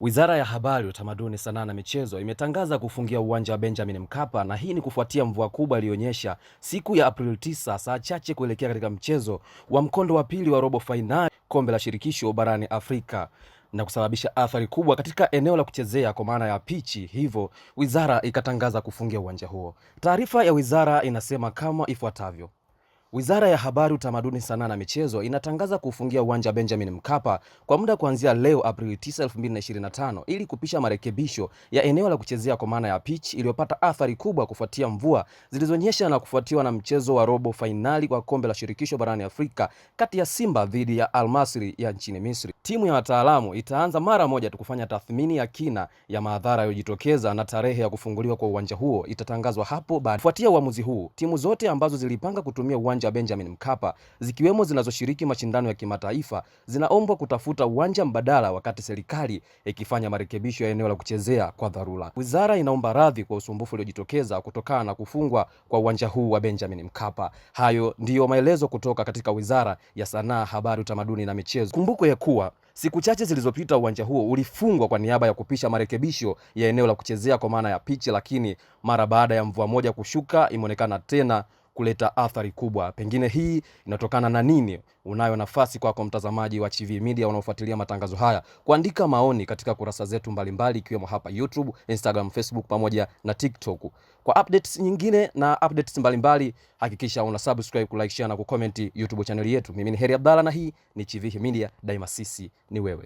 Wizara ya Habari, Utamaduni, Sanaa na Michezo imetangaza kufungia uwanja wa Benjamin Mkapa, na hii ni kufuatia mvua kubwa iliyonyesha siku ya Aprili 9 saa chache kuelekea katika mchezo wa mkondo wa pili wa robo fainali kombe la shirikisho barani Afrika na kusababisha athari kubwa katika eneo la kuchezea kwa maana ya pichi. Hivyo wizara ikatangaza kufungia uwanja huo. Taarifa ya wizara inasema kama ifuatavyo: Wizara ya Habari, Utamaduni, Sanaa na Michezo inatangaza kufungia uwanja Benjamin Mkapa kwa muda kuanzia leo Aprili 9, 2025 ili kupisha marekebisho ya eneo la kuchezea kwa maana ya pitch iliyopata athari kubwa kufuatia mvua zilizonyesha na kufuatiwa na mchezo wa robo fainali kwa kombe la shirikisho barani Afrika kati ya Simba dhidi ya Al Masry ya nchini Misri. Timu ya wataalamu itaanza mara moja tu kufanya tathmini ya kina ya madhara yaliyojitokeza na tarehe ya kufunguliwa kwa uwanja huo itatangazwa hapo baadaye. Kufuatia uamuzi huu, timu zote ambazo zilipanga kutumia uwanja wa Benjamin Mkapa zikiwemo zinazoshiriki mashindano ya kimataifa zinaombwa kutafuta uwanja mbadala wakati serikali ikifanya marekebisho ya eneo la kuchezea kwa dharura. Wizara inaomba radhi kwa usumbufu uliojitokeza kutokana na kufungwa kwa uwanja huu wa Benjamin Mkapa. Hayo ndiyo maelezo kutoka katika Wizara ya Sanaa, Habari, Utamaduni na Michezo. Kumbukwe ya kuwa siku chache zilizopita uwanja huo ulifungwa kwa niaba ya kupisha marekebisho ya eneo la kuchezea kwa maana ya pitch, lakini mara baada ya mvua moja kushuka imeonekana tena kuleta athari kubwa. Pengine hii inatokana na nini? Unayo nafasi kwako mtazamaji wa Chivihi Media unaofuatilia matangazo haya kuandika maoni katika kurasa zetu mbalimbali ikiwemo hapa YouTube, Instagram, Facebook pamoja na TikTok. Kwa updates nyingine na updates mbalimbali hakikisha una subscribe, kulike, share na kucomment YouTube channel yetu. Mimi ni Heri Abdalla na hii ni Chivihi Media, daima sisi ni wewe.